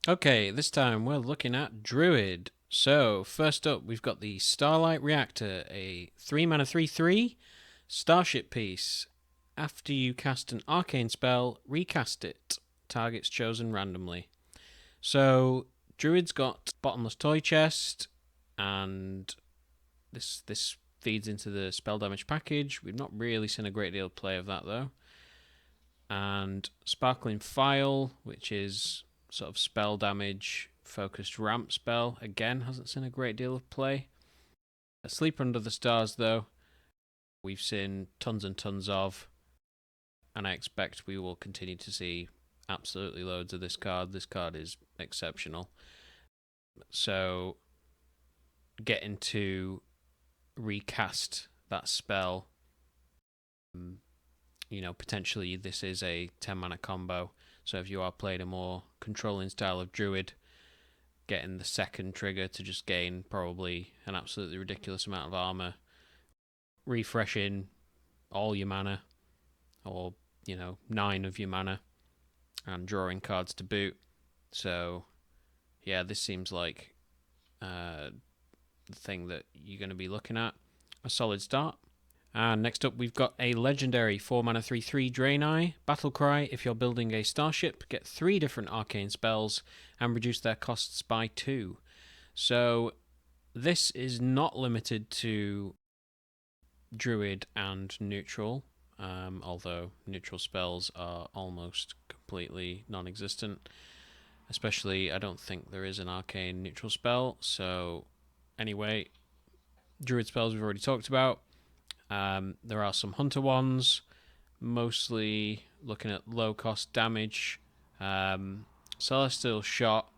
Okay, this time we're looking at Druid. So, first up, we've got the Starlight Reactor, a 3 mana 3/3 starship piece. After you cast an arcane spell, recast it. Targets chosen randomly. So, Druid's got Bottomless Toy Chest, and this feeds into the spell damage package. We've not really seen a great deal of play of that though. And Sparkling File, which is sort of spell damage focused ramp spell, again hasn't seen a great deal of play. Sleep Under the Stars, though, we've seen tons and tons of, and I expect we will continue to see absolutely loads of this card. This card is exceptional. So, getting to recast that spell, potentially this is a 10 mana combo. So, if you are playing a more controlling style of Druid, getting the second trigger to just gain probably an absolutely ridiculous amount of armor, refreshing all your mana, or 9 of your mana, and drawing cards to boot. So yeah, this seems like the thing that you're going to be looking at. A solid start. And next up, we've got a legendary 4 mana 3/3 Draenei Battlecry. If you're building a starship, get 3 different arcane spells and reduce their costs by 2. So this is not limited to Druid and neutral, although neutral spells are almost completely non existent. Especially, I don't think there is an arcane neutral spell. So, anyway, Druid spells we've already talked about. There are some Hunter ones, mostly looking at low cost damage. Celestial Shot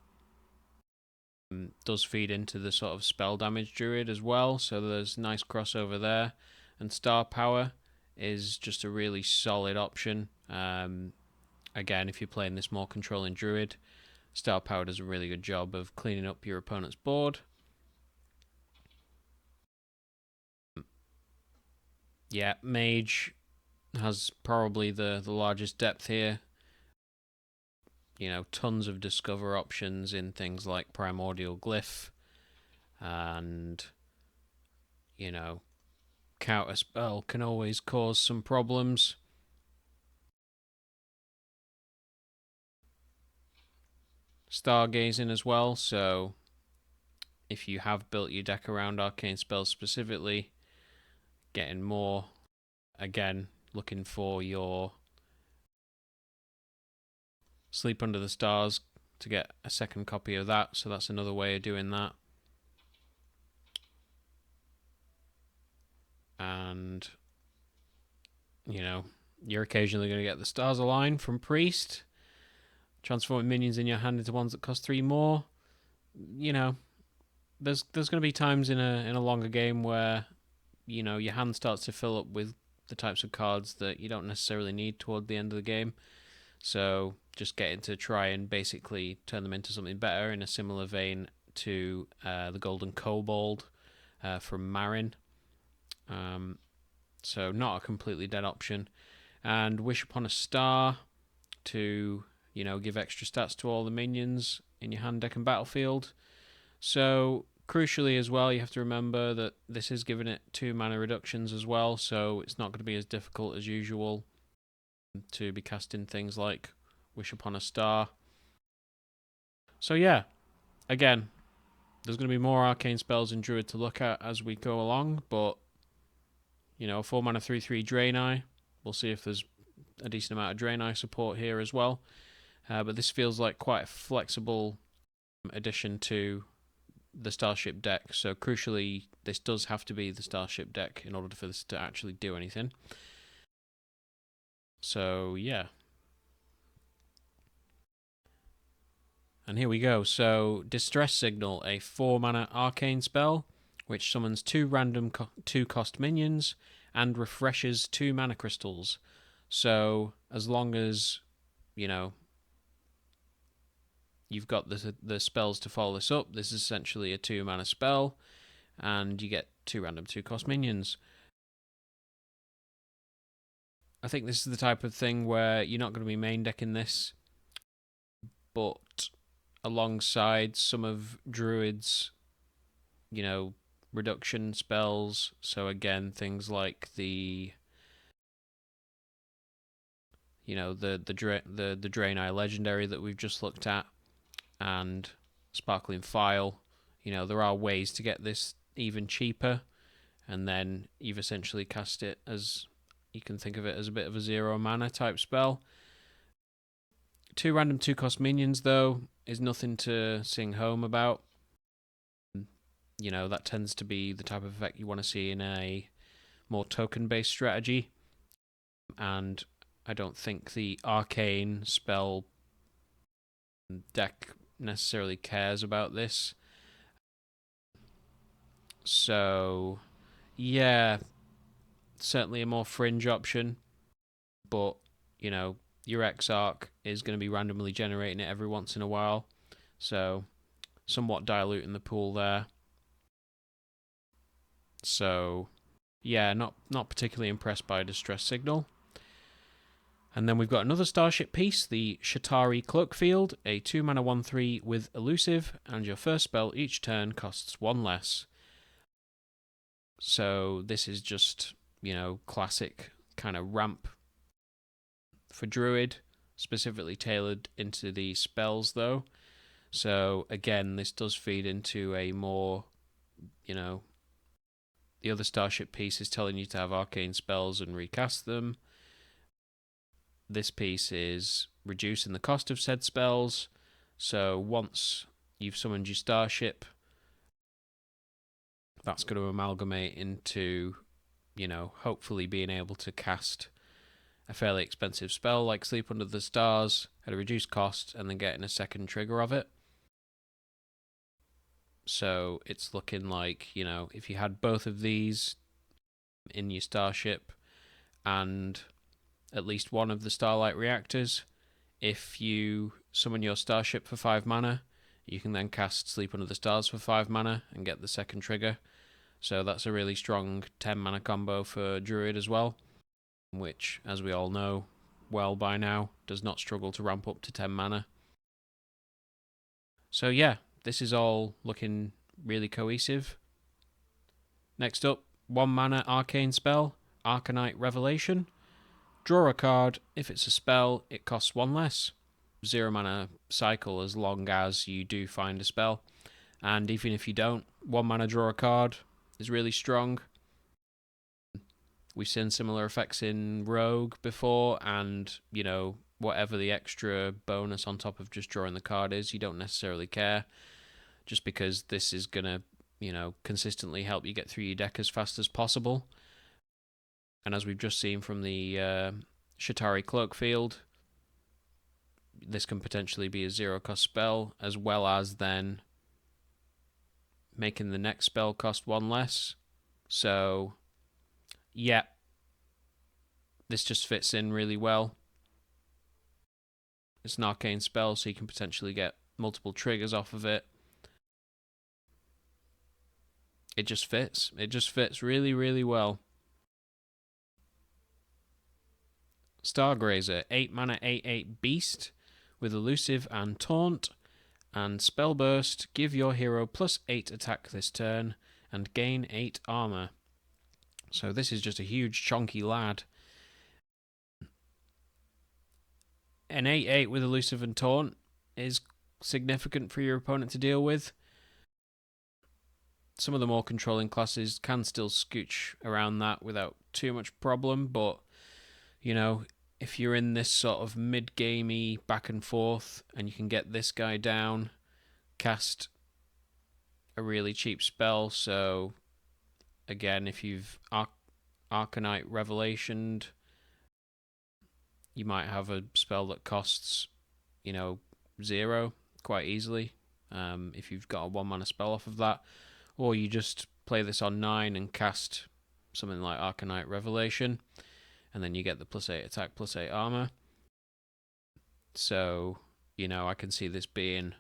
does feed into the sort of spell damage Druid as well, so there's nice crossover there. And Star Power is just a really solid option. Again, if you're playing this more controlling Druid, Star Power does a really good job of cleaning up your opponent's board. Yeah, Mage has probably the largest depth here. Tons of discover options in things like Primordial Glyph, and, counter spell can always cause some problems. Stargazing as well, so if you have built your deck around arcane spells specifically, getting more, again, looking for your Sleep Under the Stars to get a second copy of that, so that's another way of doing that. And, you're occasionally going to get the Stars Align from Priest, transforming minions in your hand into ones that cost 3 more. There's going to be times in a longer game where your hand starts to fill up with the types of cards that you don't necessarily need toward the end of the game. So just getting to try and basically turn them into something better, in a similar vein to the Golden Kobold from Marin. So not a completely dead option. And Wish Upon a Star to give extra stats to all the minions in your hand, deck, and battlefield. So crucially as well, you have to remember that this is giving it 2 mana reductions as well, so it's not going to be as difficult as usual to be casting things like Wish Upon a Star. So yeah, again, there's going to be more arcane spells in Druid to look at as we go along, but 4 mana 3/3 Draenei. We'll see if there's a decent amount of Draenei support here as well. But this feels like quite a flexible addition to the Starship deck. So crucially, this does have to be the Starship deck in order for this to actually do anything. So yeah. And here we go. So Distress Signal, a 4 mana arcane spell, which summons 2 random 2 cost minions and refreshes 2 mana crystals. So as long as, you've got the spells to follow this up, this is essentially a 2 mana spell, and you get 2 random 2 cost minions. I think this is the type of thing where you're not going to be main decking this, but alongside some of Druid's, reduction spells. So again, things like the the Drain Eye Legendary that we've just looked at, and Sparkling File. There are ways to get this even cheaper, and then you've essentially cast it as, you can think of it as a bit of a 0 mana type spell. 2 random 2-cost minions, though, is nothing to sing home about. That tends to be the type of effect you want to see in a more token-based strategy. And I don't think the arcane spell deck necessarily cares about this. So, yeah, certainly a more fringe option. But, your Exarch is going to be randomly generating it every once in a while. So, somewhat diluting the pool there. So, yeah, not particularly impressed by Distress Signal. And then we've got another Starship piece, the Shatari Cloakfield, a 2-mana 1/3 with Elusive, and your first spell each turn costs 1 less. So this is just, classic kind of ramp for Druid, specifically tailored into the spells though. So again, this does feed into a more, the other Starship piece is telling you to have arcane spells and recast them. This piece is reducing the cost of said spells. So once you've summoned your Starship, that's going to amalgamate into, hopefully being able to cast a fairly expensive spell like Sleep Under the Stars at a reduced cost and then getting a second trigger of it. So it's looking like, if you had both of these in your Starship and at least one of the Starlight Reactors, if you summon your Starship for 5 mana, you can then cast Sleep Under the Stars for 5 mana and get the second trigger. So that's a really strong 10 mana combo for Druid as well, which, as we all know well by now, does not struggle to ramp up to 10 mana. So yeah, this is all looking really cohesive. Next up, 1 mana arcane spell, Arcanite Revelation. Draw a card. If it's a spell, it costs 1 less. 0 mana cycle as long as you do find a spell. And even if you don't, 1 mana draw a card is really strong. We've seen similar effects in Rogue before, and, whatever the extra bonus on top of just drawing the card is, you don't necessarily care, just because this is going to, consistently help you get through your deck as fast as possible. And as we've just seen from the Shatari Cloakfield, this can potentially be a 0-cost spell, as well as then making the next spell cost 1 less. So, yeah, this just fits in really well. It's an arcane spell, so you can potentially get multiple triggers off of it. It just fits. It just fits really, really well. Stargrazer, 8 mana 8/8 beast with Elusive and Taunt, and Spell Burst, give your hero +8 attack this turn and gain 8 armor. So this is just a huge chonky lad. An 8/8 with Elusive and Taunt is significant for your opponent to deal with. Some of the more controlling classes can still scooch around that without too much problem, but, if you're in this sort of mid-gamey back and forth and you can get this guy down, cast a really cheap spell. So again, if you've Arcanite Revelationed, you might have a spell that costs, 0 quite easily, if you've got a 1 mana spell off of that. Or you just play this on 9 and cast something like Arcanite Revelation, and then you get the +8 attack, +8 armor. So, I can see this being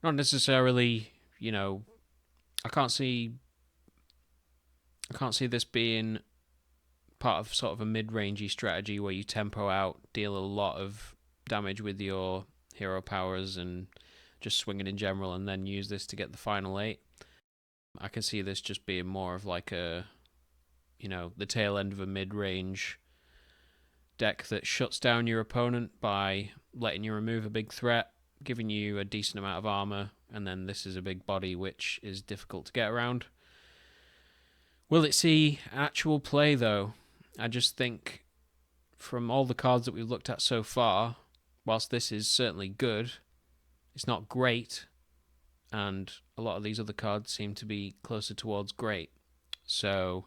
not necessarily, I can't see this being part of sort of a mid-rangey strategy where you tempo out, deal a lot of damage with your hero powers and just swinging in general, and then use this to get the final 8. I can see this just being more of like a, the tail end of a mid-range deck that shuts down your opponent by letting you remove a big threat, giving you a decent amount of armor, and then this is a big body which is difficult to get around. Will it see actual play though? I just think from all the cards that we've looked at so far, whilst this is certainly good, it's not great, and a lot of these other cards seem to be closer towards great. So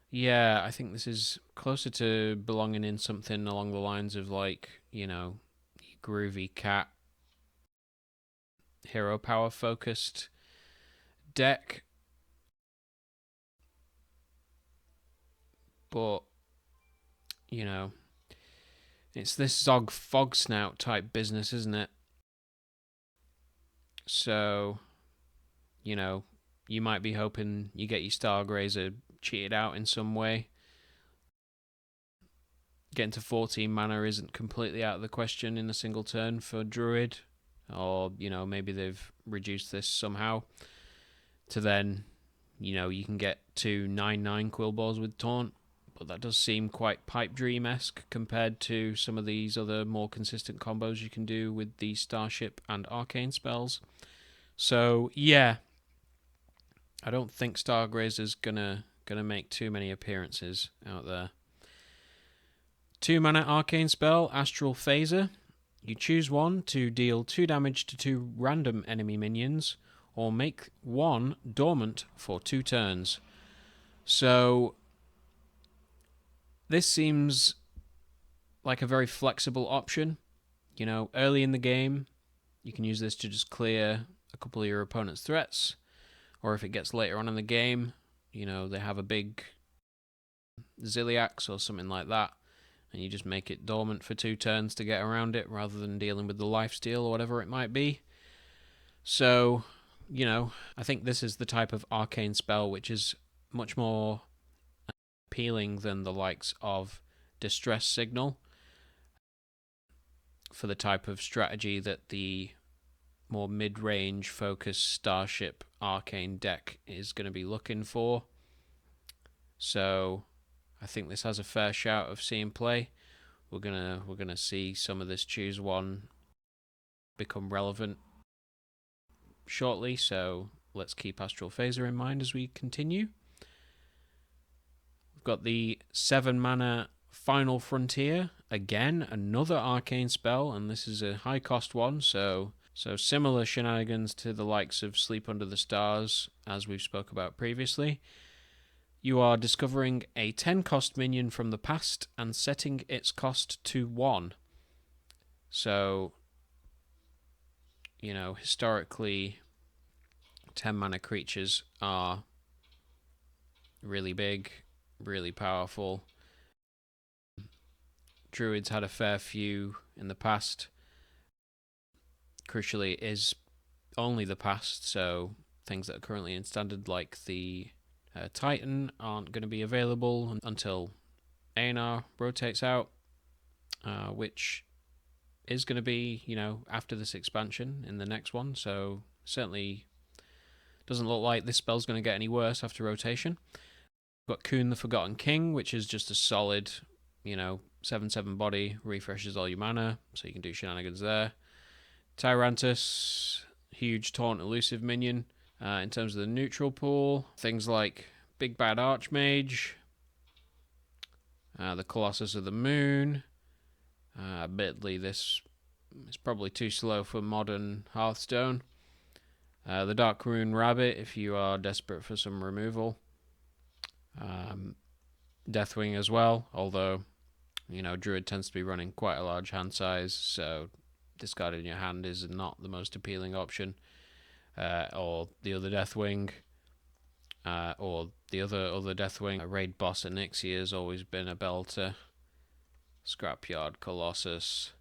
yeah, I think this is closer to belonging in something along the lines of like, groovy cat hero power focused deck. But, it's this Zog Fog Snout type business, isn't it? So, you might be hoping you get your Stargrazer cheated out in some way. Getting to 14 mana isn't completely out of the question in a single turn for Druid. Or, maybe they've reduced this somehow to then, you can get 2 9/9 Quillballs with Taunt. But that does seem quite Pipe Dream-esque compared to some of these other more consistent combos you can do with the Starship and Arcane spells. So, yeah, I don't think Stargrazer's gonna make too many appearances out there. 2 mana Arcane spell, Astral Phaser. You choose one to deal 2 damage to 2 random enemy minions, or make 1 dormant for 2 turns. So this seems like a very flexible option. Early in the game, you can use this to just clear a couple of your opponent's threats. Or if it gets later on in the game, they have a big Ziliax or something like that, and you just make it dormant for 2 turns to get around it rather than dealing with the lifesteal or whatever it might be. So, I think this is the type of arcane spell which is much more appealing than the likes of Distress Signal for the type of strategy that the more mid-range focused Starship Arcane deck is going to be looking for. So I think this has a fair shout of seeing play. We're gonna see some of this choose one become relevant shortly, so let's keep Astral Phaser in mind as we continue. We've got the 7 mana Final Frontier. Again, another arcane spell, and this is a high cost one, so similar shenanigans to the likes of Sleep Under the Stars, as we've spoke about previously. You are discovering a 10 cost minion from the past and setting its cost to 1. So, historically, 10 mana creatures are really big, really powerful. Druids had a fair few in the past. Crucially, it is only the past, so things that are currently in standard, like the Titan, aren't going to be available until A&R rotates out, which is going to be, after this expansion in the next one, so certainly doesn't look like this spell's going to get any worse after rotation. We've got Kuhn the Forgotten King, which is just a solid, 7/7 body, refreshes all your mana, so you can do shenanigans there. Tyrantus, huge taunt elusive minion. In terms of the neutral pool, things like Big Bad Archmage, the Colossus of the Moon. Admittedly, this is probably too slow for modern Hearthstone. The Dark Rune Rabbit, if you are desperate for some removal. Deathwing as well, although, Druid tends to be running quite a large hand size, so discarding your hand is not the most appealing option. Or the other Deathwing, or the other Deathwing. Raid Boss Onyxia has always been a belter. Scrapyard Colossus,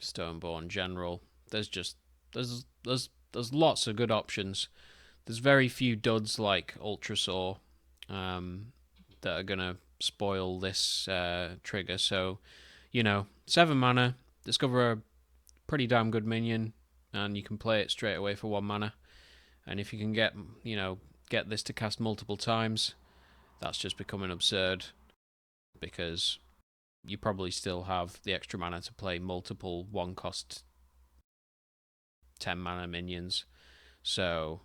Stoneborn General. There's lots of good options. There's very few duds like Ultrasaur that are gonna spoil this trigger. So 7 mana, discover a pretty damn good minion, and you can play it straight away for 1 mana. And if you can get this to cast multiple times, that's just becoming absurd, because you probably still have the extra mana to play multiple 1-cost 10 mana minions. So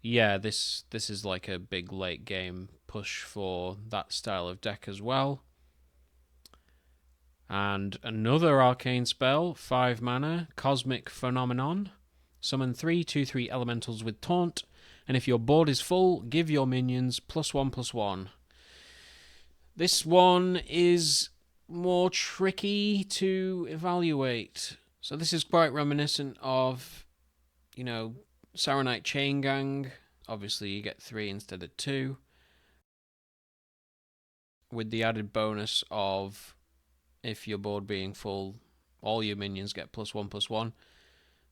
yeah, this is like a big late game push for that style of deck as well. And another arcane spell, 5 mana, Cosmic Phenomenon. Summon 3/2/3 elementals with taunt, and if your board is full, give your minions +1/+1. This one is more tricky to evaluate. So this is quite reminiscent of, Saronite Chain Gang. Obviously, you get 3 instead of 2, with the added bonus of, if your board being full, all your minions get +1/+1.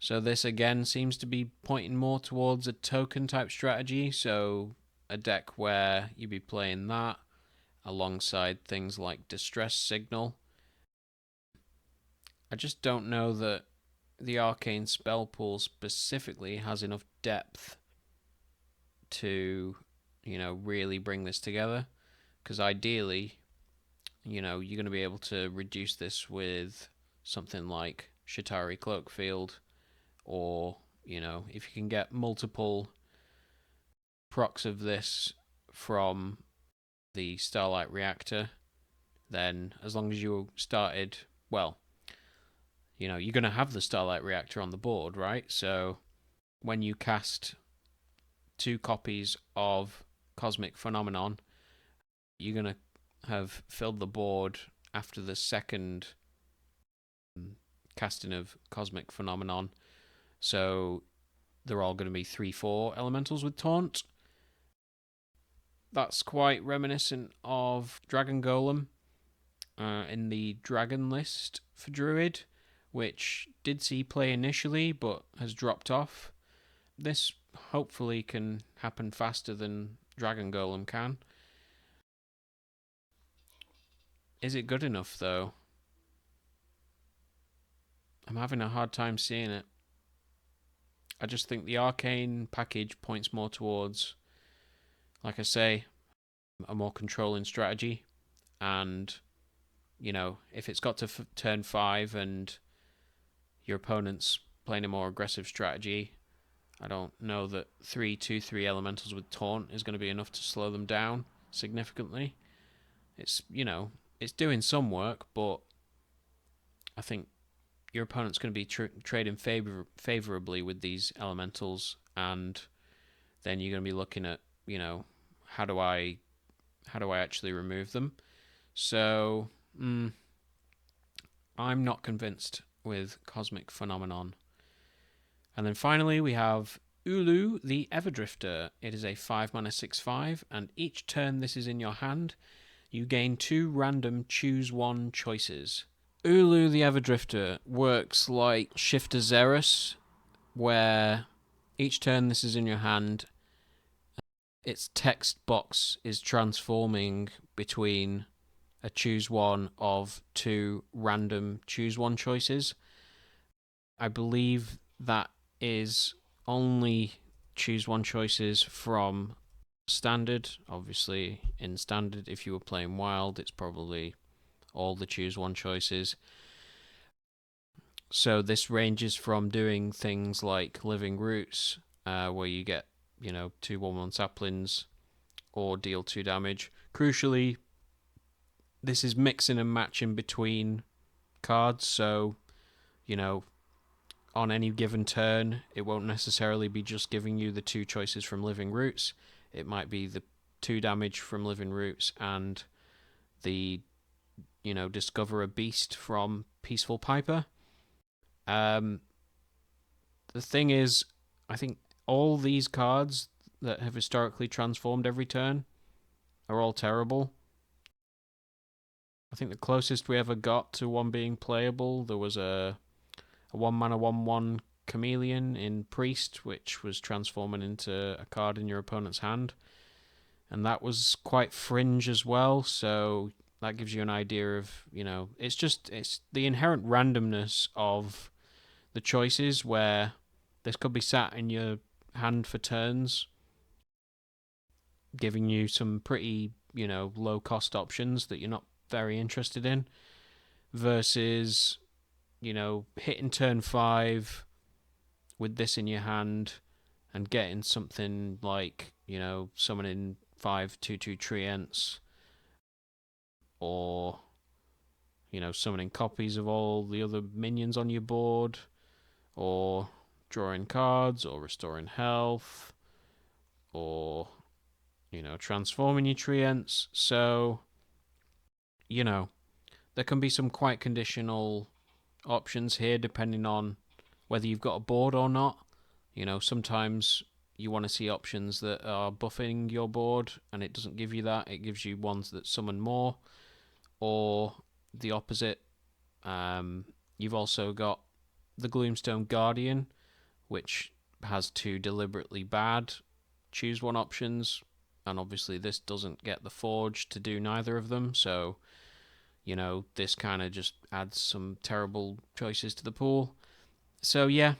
So this again seems to be pointing more towards a token type strategy. So a deck where you'd be playing that alongside things like Distress Signal. I just don't know that the arcane spell pool specifically has enough depth to, really bring this together. Because ideally, you're going to be able to reduce this with something like Shatari Cloakfield, or, if you can get multiple procs of this from the Starlight Reactor, then as long as you started, well, you're going to have the Starlight Reactor on the board, right? So when you cast 2 copies of Cosmic Phenomenon, you're going to have filled the board after the second casting of Cosmic Phenomenon. So they're all going to be 3/4 elementals with taunt. That's quite reminiscent of Dragon Golem in the Dragon list for Druid, which did see play initially but has dropped off. This hopefully can happen faster than Dragon Golem can. Is it good enough, though? I'm having a hard time seeing it. I just think the arcane package points more towards, like I say, a more controlling strategy. And, if it's got to turn 5 and your opponent's playing a more aggressive strategy, I don't know that 3/2/3 elementals with taunt is going to be enough to slow them down significantly. It's, it's doing some work, but I think your opponent's going to be trading favorably with these elementals, and then you're going to be looking at, how do I actually remove them? So I'm not convinced with Cosmic Phenomenon. And then finally we have Ulu the Everdrifter. It is a 5 mana 6/5, and each turn this is in your hand, you gain 2 random choose 1 choices. Ulu the Everdrifter works like Shifter Xeris, where each turn this is in your hand, its text box is transforming between a choose 1 of 2 random choose 1 choices. I believe that is only choose 1 choices from standard. Obviously, in standard, if you were playing wild, it's probably all the choose 1 choices. So this ranges from doing things like Living Roots, where you get, 2 1/1 saplings, or deal 2 damage. Crucially, this is mixing and matching between cards, so, on any given turn, it won't necessarily be just giving you the 2 choices from Living Roots. It might be the 2 damage from Living Roots and the, discover a beast from Peaceful Piper. The thing is, I think all these cards that have historically transformed every turn are all terrible. I think the closest we ever got to one being playable, there was a 1 mana 1/1 Chameleon in Priest, which was transforming into a card in your opponent's hand. And that was quite fringe as well, so that gives you an idea of, it's the inherent randomness of the choices where this could be sat in your hand for turns, giving you some pretty, low cost options that you're not very interested in, versus, hitting turn 5 with this in your hand and getting something like, summoning 5/2/2 treants, or, summoning copies of all the other minions on your board, or drawing cards, or restoring health, or, transforming your treants. So, there can be some quite conditional options here depending on whether you've got a board or not. Sometimes you want to see options that are buffing your board, and it doesn't give you that. It gives you ones that summon more, or the opposite. You've also got the Gloomstone Guardian, which has 2 deliberately bad choose one options, and obviously this doesn't get the Forge to do neither of them, so this kind of just adds some terrible choices to the pool. So yeah,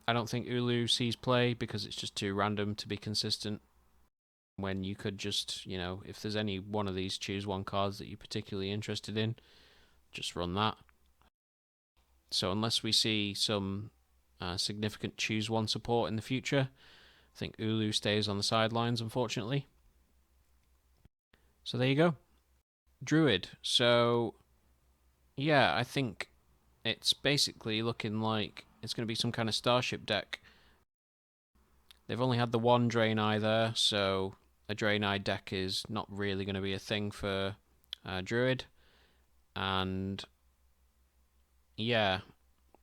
I don't think Ulu sees play because it's just too random to be consistent, when you could just, if there's any one of these choose one cards that you're particularly interested in, just run that. So unless we see some significant choose one support in the future, I think Ulu stays on the sidelines, unfortunately. So there you go. Druid. So yeah, I think it's basically looking like it's going to be some kind of starship deck. They've only had the one Draenei there, so a Draenei deck is not really going to be a thing for Druid. And yeah,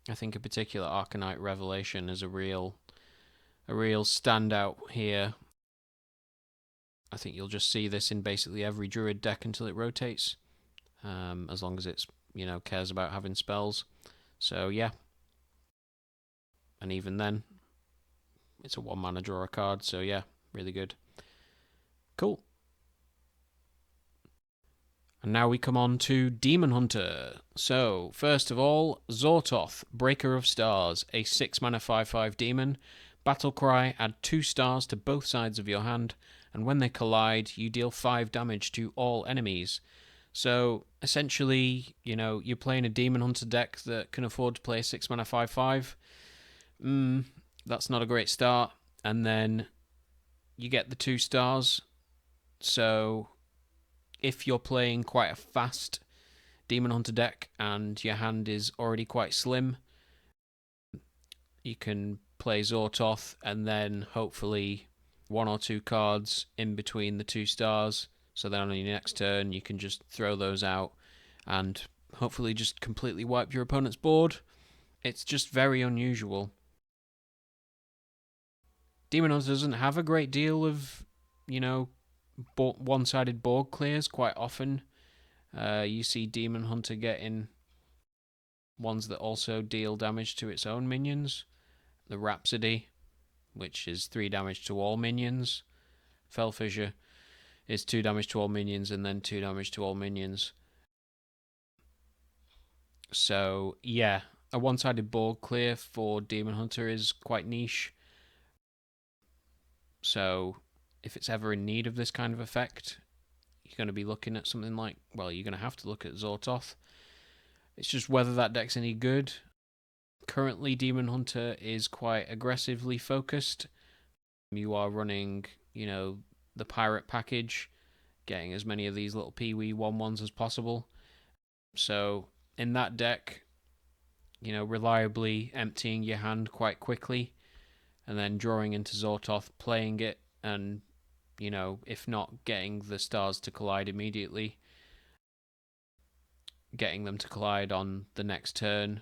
I think in particular Arcanite Revelation is a real standout here. I think you'll just see this in basically every Druid deck until it rotates, as long as it's, cares about having spells. So yeah, and even then, it's a 1-mana draw a card, so yeah, really good. Cool. And now we come on to Demon Hunter. So, first of all, Zortoth, Breaker of Stars, a 6-mana 5/5 demon. Battle Cry, add 2 stars to both sides of your hand, and when they collide, you deal 5 damage to all enemies. So, essentially, you're playing a Demon Hunter deck that can afford to play a 6-mana 5/5. That's not a great start. And then you get the 2 stars. So if you're playing quite a fast Demon Hunter deck and your hand is already quite slim, you can play Zortoth and then hopefully 1 or 2 cards in between the 2 stars, so then on your next turn you can just throw those out and hopefully just completely wipe your opponent's board. It's just very unusual. Demon Hunter doesn't have a great deal of, one-sided board clears. Quite often you see Demon Hunter getting ones that also deal damage to its own minions. The Rhapsody, which is 3 damage to all minions. Fell Fissure is 2 damage to all minions and then 2 damage to all minions. So yeah, a one-sided board clear for Demon Hunter is quite niche. So if it's ever in need of this kind of effect, you're going to be looking at something like, well, you're going to have to look at Zortoth. It's just whether that deck's any good. Currently, Demon Hunter is quite aggressively focused. You are running, the pirate package, getting as many of these little peewee 1/1s as possible. So in that deck, reliably emptying your hand quite quickly, and then drawing into Zortoth, playing it, and, if not getting the stars to collide immediately, getting them to collide on the next turn,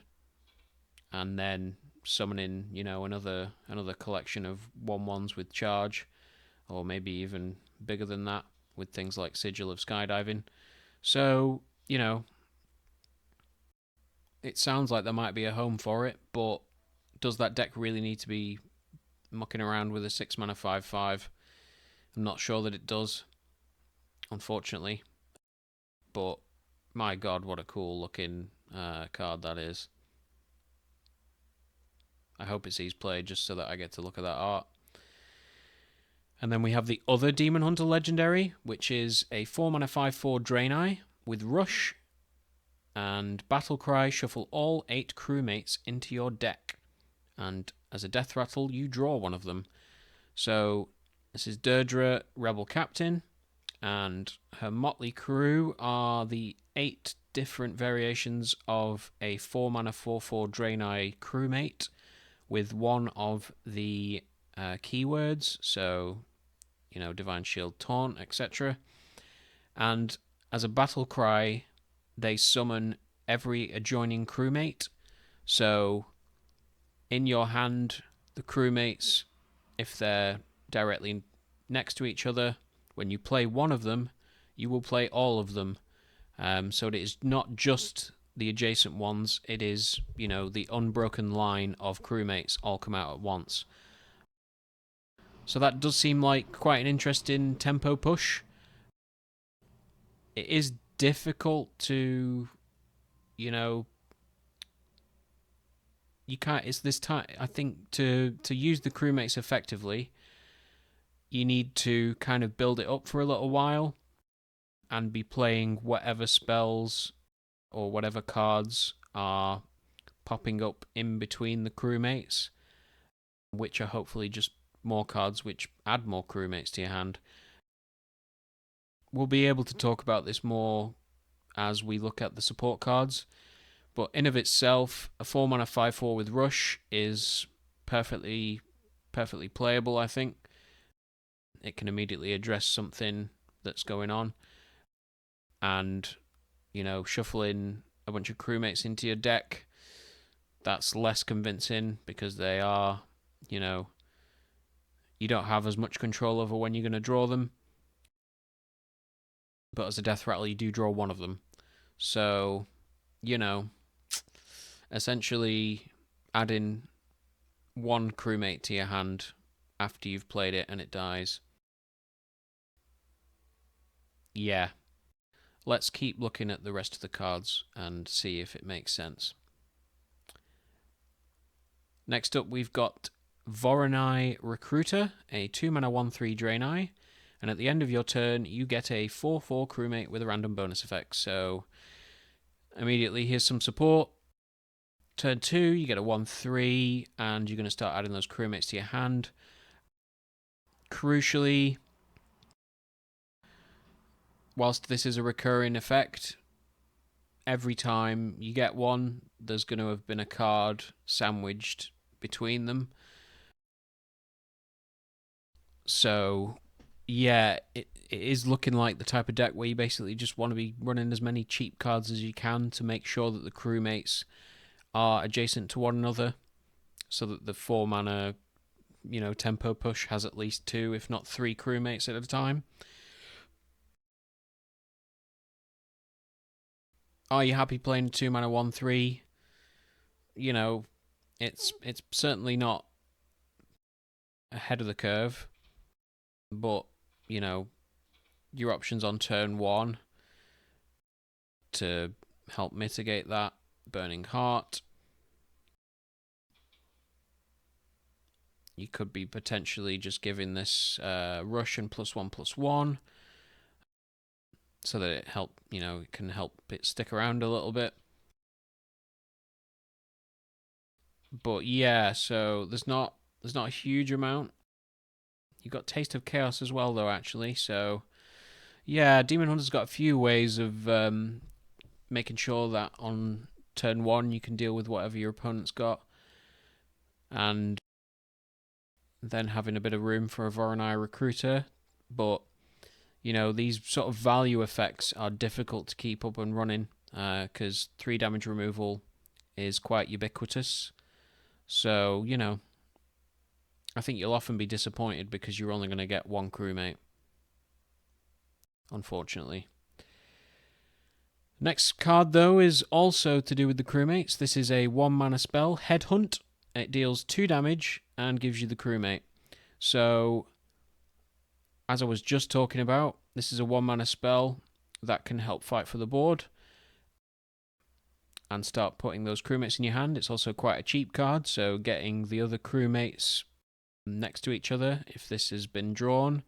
and then summoning, another collection of 1/1s with charge, or maybe even bigger than that with things like Sigil of Skydiving. So, it sounds like there might be a home for it, but does that deck really need to be mucking around with a 6-mana 5/5? I'm not sure that it does, unfortunately. but my god, what a cool looking card that is. I hope it sees play just so that I get to look at that art. And then we have the other Demon Hunter legendary, which is a 4-mana 5/4 Draenei with Rush and Battle Cry. Shuffle all 8 crewmates into your deck, and as a death rattle, you draw one of them. So this is Deirdre, Rebel Captain, and her motley crew are the 8 different variations of a 4-mana 4/4 Draenei crewmate with one of the keywords, so, you know, Divine Shield, Taunt, etc. And as a battle cry, they summon every adjoining crewmate. So in your hand, the crewmates, if they're directly next to each other, when you play one of them, you will play all of them. So it is not just the adjacent ones, it is, you know, the unbroken line of crewmates all come out at once. So that does seem like quite an interesting tempo push. It is difficult to, you know, you can't, it's this time, I think, to use the crewmates effectively, you need to kind of build it up for a little while and be playing whatever spells or whatever cards are popping up in between the crewmates, which are hopefully just more cards which add more crewmates to your hand. We'll be able to talk about this more as we look at the support cards, but in of itself, a 4-mana 5/4 with Rush is perfectly playable, I think. It can immediately address something that's going on, and, you know, shuffling a bunch of crewmates into your deck, that's less convincing because they are, you know, you don't have as much control over when you're going to draw them. But as a death rattle, you do draw one of them. So, you know, essentially adding one crewmate to your hand after you've played it and it dies. Yeah. Let's keep looking at the rest of the cards and see if it makes sense. Next up, we've got Voronoi Recruiter, a 2-mana 1/3 Draenei, and at the end of your turn, you get a 4/4 crewmate with a random bonus effect. So immediately, here's some support. Turn 2, you get a 1/3, and you're going to start adding those crewmates to your hand. Crucially, whilst this is a recurring effect, every time you get one, there's going to have been a card sandwiched between them. So, yeah, it is looking like the type of deck where you basically just want to be running as many cheap cards as you can to make sure that the crewmates are adjacent to one another, so that the 4-mana, you know, tempo push has at least 2, if not 3 crewmates at a time. Are you happy playing 2-mana 1/3? You know, it's certainly not ahead of the curve, but, you know, your options on turn 1 to help mitigate that: Burning Heart. You could be potentially just giving this Rush and +1/+1 so that it it can help it stick around a little bit. But yeah, so there's not a huge amount. You got Taste of Chaos as well, though, actually. So yeah, Demon Hunter's got a few ways of making sure that on turn 1 you can deal with whatever your opponent's got, and then having a bit of room for a Voronoi Recruiter. But, you know, these sort of value effects are difficult to keep up and running because 3 damage removal is quite ubiquitous. So, you know, I think you'll often be disappointed because you're only going to get one crewmate, unfortunately. Next card, though, is also to do with the crewmates. This is a 1-mana spell, Headhunt. It deals 2 damage and gives you the crewmate. So, as I was just talking about, this is a 1-mana spell. that can help fight for the board and start putting those crewmates in your hand. It's also quite a cheap card, so getting the other crewmates next to each other, if this has been drawn,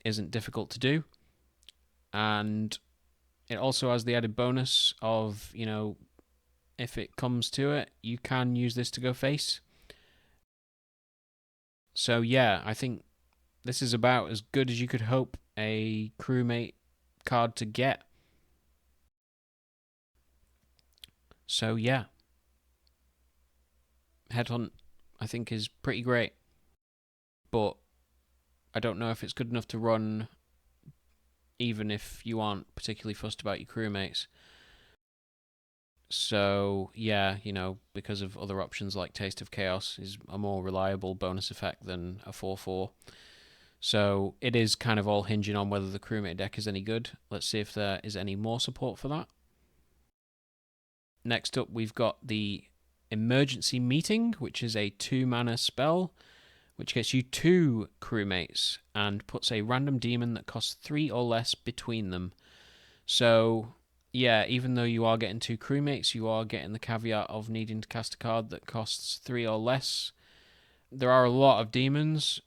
isn't difficult to do. And it also has the added bonus of, you know, if it comes to it, you can use this to go face. So yeah, I think this is about as good as you could hope a crewmate card to get. So yeah, Headhunt I think is pretty great, but I don't know if it's good enough to run even if you aren't particularly fussed about your crewmates. So yeah, you know, because of other options like Taste of Chaos is a more reliable bonus effect than a 4/4. So it is kind of all hinging on whether the crewmate deck is any good. Let's see if there is any more support for that. Next up, we've got the Emergency Meeting, which is a 2-mana spell, which gets you 2 crewmates and puts a random demon that costs 3 or less between them. So yeah, even though you are getting 2 crewmates, you are getting the caveat of needing to cast a card that costs 3 or less. There are a lot of demons,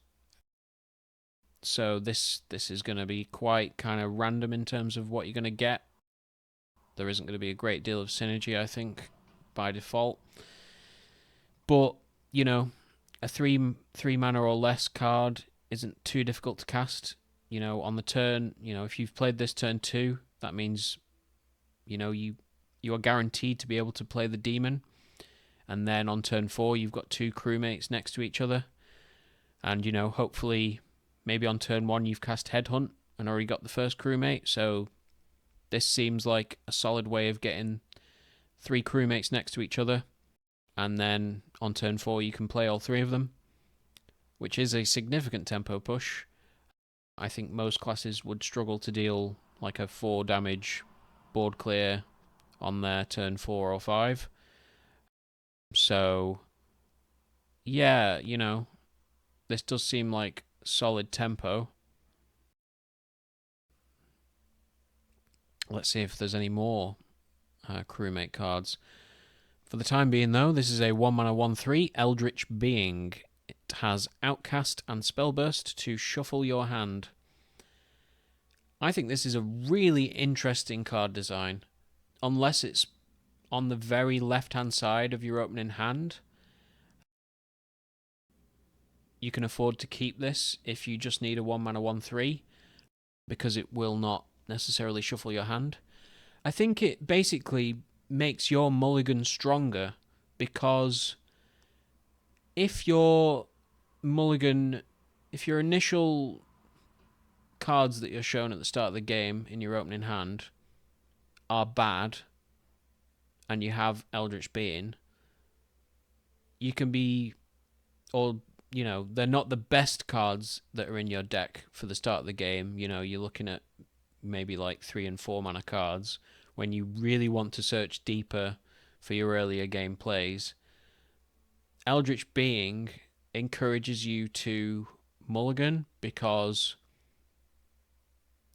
so this is going to be quite kind of random in terms of what you're going to get. There isn't going to be a great deal of synergy, I think, by default. But, you know, a 3 mana or less card isn't too difficult to cast. You know, on the turn, you know, if you've played this turn 2, that means, you know, you are guaranteed to be able to play the demon. And then on turn 4, you've got 2 crewmates next to each other. And, you know, hopefully, maybe on turn 1 you've cast Headhunt and already got the first crewmate. So this seems like a solid way of getting 3 crewmates next to each other. And then on turn 4 you can play all 3 of them, which is a significant tempo push. I think most classes would struggle to deal like a 4 damage board clear on their turn 4 or 5. So yeah, you know, this does seem like solid tempo. Let's see if there's any more crewmate cards. For the time being, though, this is a 1-mana 1/3 Eldritch Being. It has Outcast and Spellburst to shuffle your hand. I think this is a really interesting card design. Unless it's on the very left-hand side of your opening hand, you can afford to keep this if you just need a 1-mana 1/3, because it will not necessarily shuffle your hand. I think it basically makes your mulligan stronger, because if your mulligan, if your initial cards that you're shown at the start of the game in your opening hand are bad and you have Eldritch Being, you can be, or you know, they're not the best cards that are in your deck for the start of the game. You know, you're looking at maybe like 3 and 4 mana cards when you really want to search deeper for your earlier game plays. Eldritch Being encourages you to mulligan, because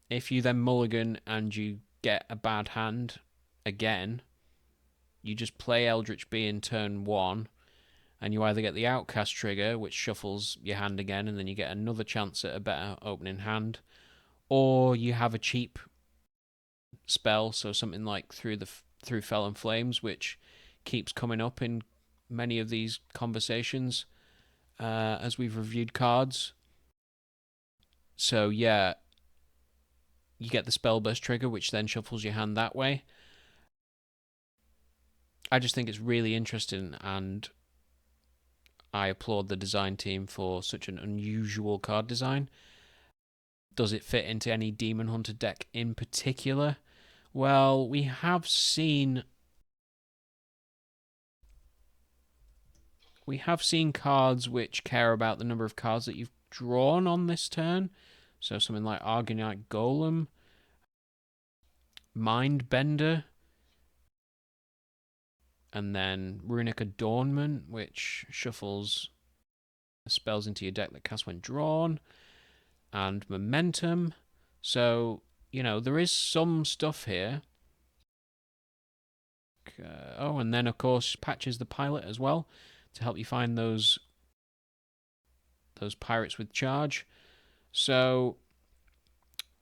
if you then mulligan and you get a bad hand again, you just play Eldritch Being turn 1, and you either get the Outcast trigger, which shuffles your hand again, and then you get another chance at a better opening hand, or you have a cheap spell, so something like through Fel and Flames, which keeps coming up in many of these conversations as we've reviewed cards. So yeah, you get the Spellburst trigger, which then shuffles your hand that way. I just think it's really interesting, and I applaud the design team for such an unusual card design. Does it fit into any Demon Hunter deck in particular? Well, we have seen cards which care about the number of cards that you've drawn on this turn. So something like Argonite Golem, Mindbender, and then Runic Adornment, which shuffles spells into your deck that cast when drawn, and Momentum. So there is some stuff here. Oh, and then of course Patches the Pilot as well to help you find those pirates with charge. So,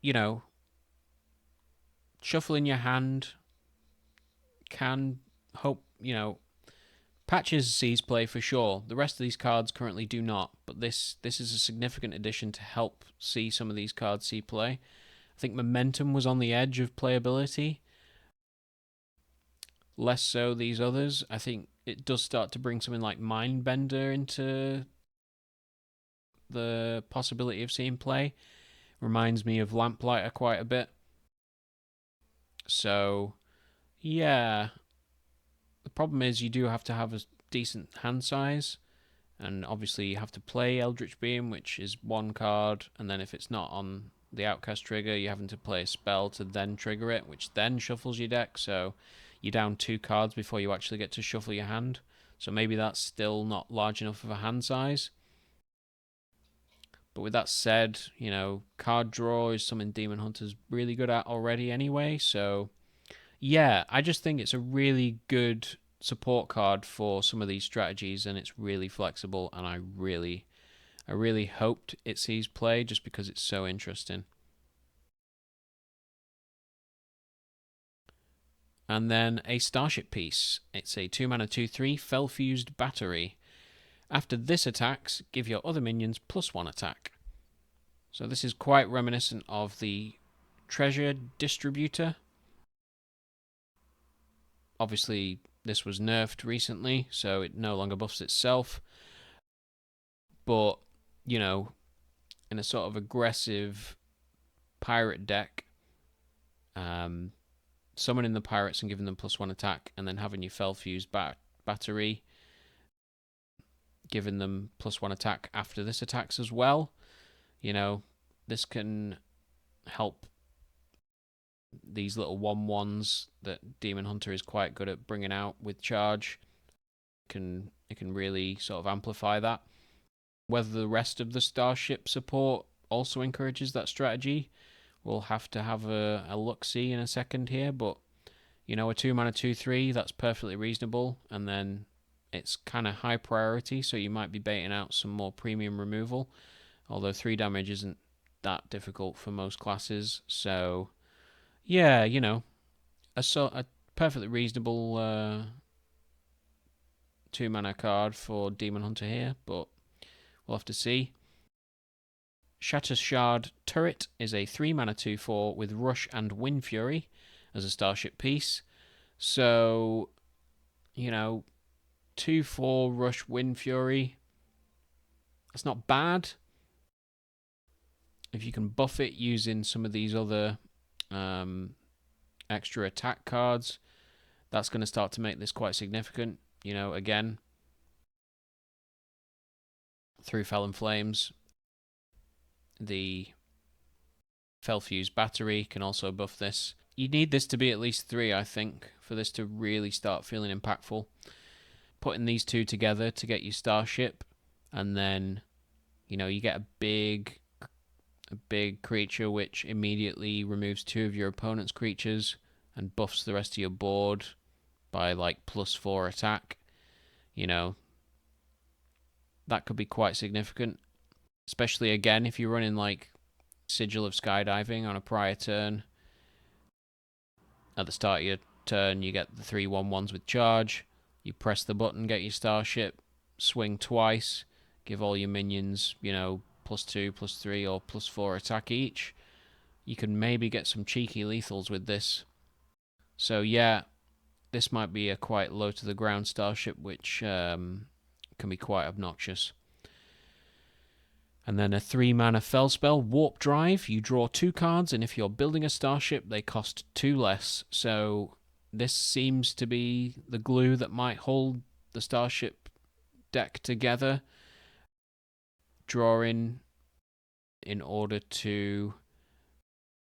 you know, shuffling your hand can hope, Patches sees play for sure. The rest of these cards currently do not, but this is a significant addition to help see some of these cards see play. I think Momentum was on the edge of playability, less so these others. I think it does start to bring something like Mindbender into the possibility of seeing play. Reminds me of Lamplighter quite a bit. So, yeah. The problem is you do have to have a decent hand size, and obviously you have to play Eldritch Beam, which is one card, and then if it's not on the Outcast trigger, you're having to play a spell to then trigger it, which then shuffles your deck, so you're down 2 cards before you actually get to shuffle your hand. So maybe that's still not large enough of a hand size. But with that said, card draw is something Demon Hunter's really good at already anyway, so yeah, I just think it's a really good support card for some of these strategies, and it's really flexible, and I really hoped it sees play just because it's so interesting. And then a Starship piece. It's a 2 mana 2/3 Fell-Fused Battery. After this attacks, give your other minions +1 attack. So this is quite reminiscent of the Treasure Distributor. Obviously, this was nerfed recently, so it no longer buffs itself. But, in a sort of aggressive pirate deck, summoning the pirates and giving them +1 attack, and then having your Fell-Fused battery, giving them +1 attack after this attacks as well. This can help these little 1/1s that Demon Hunter is quite good at bringing out with charge. It can really sort of amplify that. Whether the rest of the Starship support also encourages that strategy, we'll have to have a look-see in a second here, but a 2 mana 2/3, that's perfectly reasonable, and then it's kind of high priority, so you might be baiting out some more premium removal, although 3 damage isn't that difficult for most classes, so yeah, a perfectly reasonable 2 mana card for Demon Hunter here, but we'll have to see. Shattershard Turret is a 3 mana 2/4 with Rush and Wind Fury as a Starship piece. So, 2/4 Rush Wind Fury. That's not bad. If you can buff it using some of these other extra attack cards, that's going to start to make this quite significant. Again, through Fell and Flames, the Fell-Fused Battery can also buff this. You need this to be at least 3, I think, for this to really start feeling impactful. Putting these 2 together to get your Starship, and then, you get a big creature which immediately removes 2 of your opponent's creatures and buffs the rest of your board by like +4 attack. That could be quite significant, especially again if you're running like Sigil of Skydiving on a prior turn. At the start of your turn, you get the 3/1/1s with charge. You press the button, get your Starship, swing twice, give all your minions, +2, +3, or +4 attack each. You can maybe get some cheeky lethals with this. So yeah, this might be a quite low to the ground Starship, which can be quite obnoxious. And then a 3 mana Fell spell, Warp Drive. You draw 2 cards, and if you're building a Starship, they cost 2 less. So this seems to be the glue that might hold the Starship deck together. Drawing in order to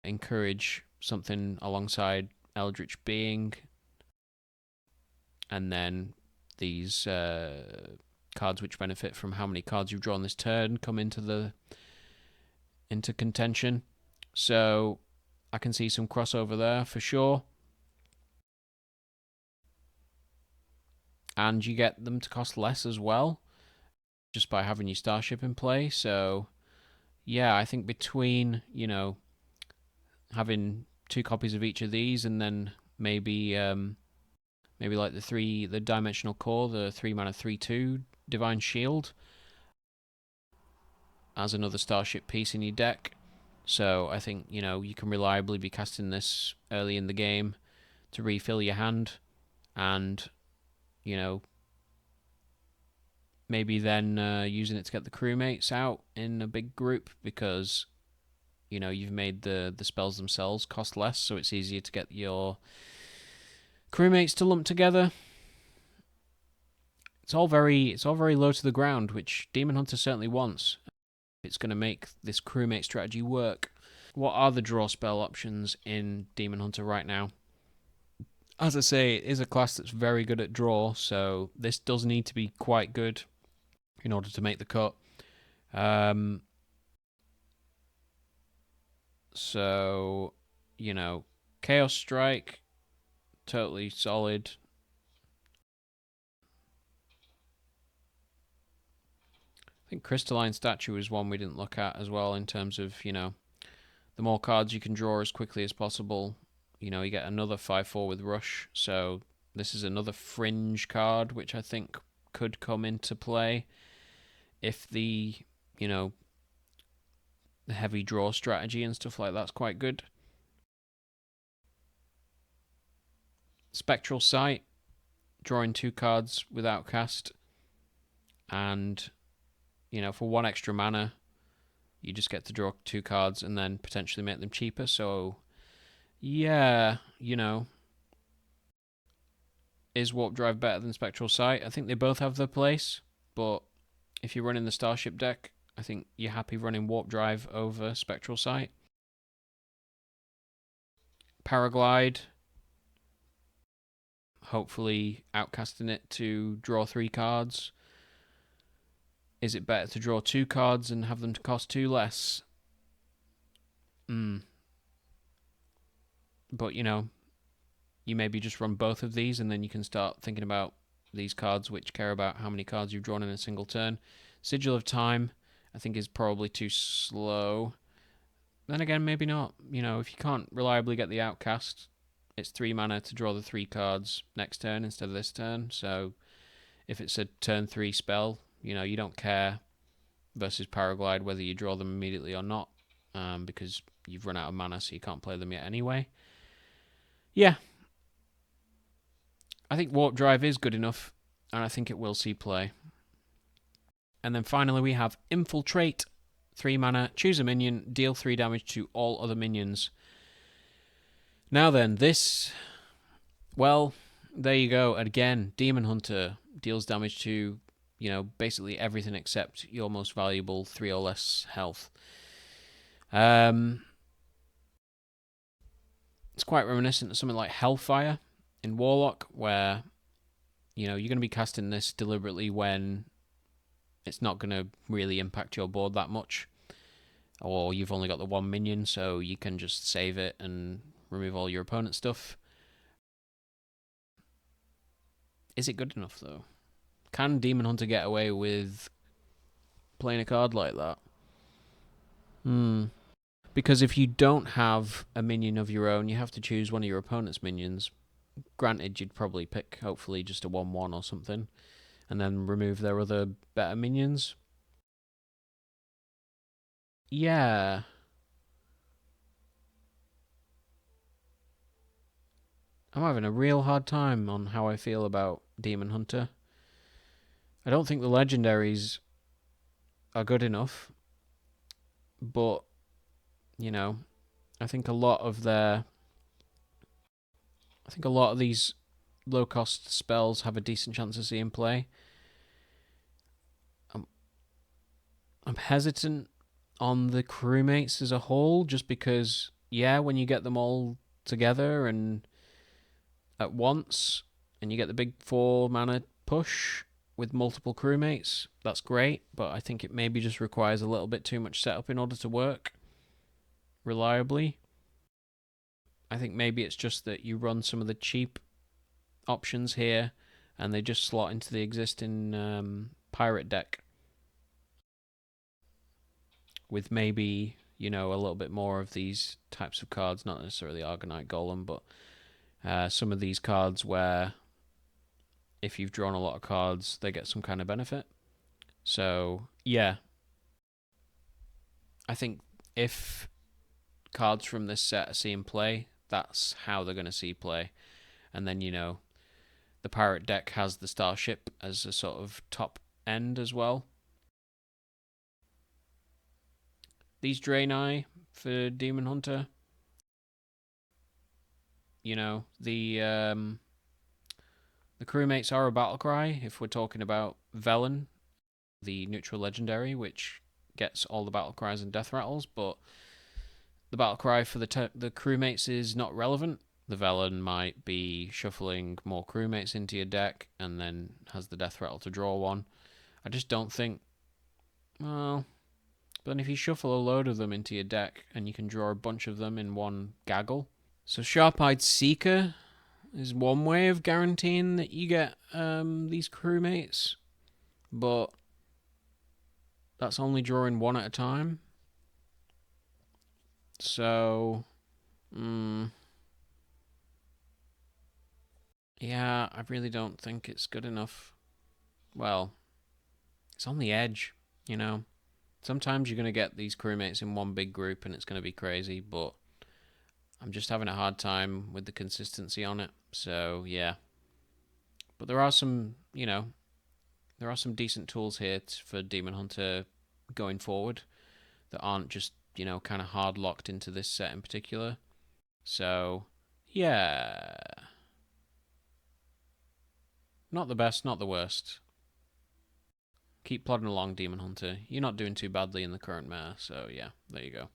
encourage something alongside Eldritch Being, and then these cards which benefit from how many cards you've drawn this turn come into contention. So I can see some crossover there for sure. And you get them to cost less as well, just by having your starship in play. So, yeah, I think between, having 2 copies of each of these and then maybe like the dimensional core, the 3-mana 3/2 Divine Shield as another starship piece in your deck. So I think, you can reliably be casting this early in the game to refill your hand, and, maybe then using it to get the crewmates out in a big group, because, you've made the spells themselves cost less, so it's easier to get your crewmates to lump together. It's all very low to the ground, which Demon Hunter certainly wants. It's going to make this crewmate strategy work. What are the draw spell options in Demon Hunter right now? As I say, it is a class that's very good at draw, so this does need to be quite good in order to make the cut. So, Chaos Strike, totally solid. I think Crystalline Statue is one we didn't look at as well, in terms of, the more cards you can draw as quickly as possible. You get another 5/4 with Rush, so this is another fringe card, which I think could come into play if the heavy draw strategy and stuff like that's quite good. Spectral Sight, drawing 2 cards with Outcast, and for 1 extra mana you just get to draw 2 cards and then potentially make them cheaper. So yeah, is Warp Drive better than Spectral Sight? I think they both have their place, but if you're running the Starship deck, I think you're happy running Warp Drive over Spectral Sight. Paraglide, hopefully outcasting it to draw 3 cards. Is it better to draw 2 cards and have them to cost 2 less? But, you maybe just run both of these, and then you can start thinking about these cards which care about how many cards you've drawn in a single turn. Sigil of Time, I think, is probably too slow. Then again, maybe not. If you can't reliably get the Outcast, it's 3 mana to draw the 3 cards next turn instead of this turn. So if it's a turn 3 spell, you don't care versus Paraglide whether you draw them immediately or not, because you've run out of mana, so you can't play them yet anyway. Yeah, I think Warp Drive is good enough, and I think it will see play. And then finally we have Infiltrate, 3 mana, choose a minion, deal 3 damage to all other minions. Now then, this, well, there you go. Again, Demon Hunter deals damage to, basically everything except your most valuable 3 or less health. It's quite reminiscent of something like Hellfire in Warlock, where, you're going to be casting this deliberately when it's not going to really impact your board that much, or you've only got the 1 minion, so you can just save it and remove all your opponent's stuff. Is it good enough, though? Can Demon Hunter get away with playing a card like that? Because if you don't have a minion of your own, you have to choose one of your opponent's minions. Granted, you'd probably pick, hopefully, just a 1/1 or something, and then remove their other better minions. Yeah. I'm having a real hard time on how I feel about Demon Hunter. I don't think the legendaries are good enough, but, I think a lot of these low-cost spells have a decent chance of seeing play. I'm hesitant on the crewmates as a whole, just because, when you get them all together and at once, and you get the big 4 mana push with multiple crewmates, that's great, but I think it maybe just requires a little bit too much setup in order to work reliably. I think maybe it's just that you run some of the cheap options here, and they just slot into the existing pirate deck with maybe a little bit more of these types of cards, not necessarily Argonite Golem, but some of these cards where if you've drawn a lot of cards, they get some kind of benefit. So yeah, I think if cards from this set are seeing play, that's how they're going to see play. And then the pirate deck has the starship as a sort of top end as well. These Draenei for Demon Hunter, the crewmates are a battle cry if we're talking about Velen, the neutral legendary, which gets all the battle cries and death rattles, but the battle cry for the crewmates is not relevant. The Velen might be shuffling more crewmates into your deck and then has the death rattle to draw one. I just don't think. Well, but then if you shuffle a load of them into your deck and you can draw a bunch of them in one gaggle. So Sharp-Eyed Seeker is one way of guaranteeing that you get these crewmates, but that's only drawing one at a time. So, yeah, I really don't think it's good enough. Well, it's on the edge, Sometimes you're going to get these crewmates in one big group and it's going to be crazy, but I'm just having a hard time with the consistency on it. So, yeah. But there are some, there are some decent tools here for Demon Hunter going forward that aren't just, kind of hard locked into this set in particular. So, yeah. Not the best, not the worst. Keep plodding along, Demon Hunter. You're not doing too badly in the current meta, so yeah, there you go.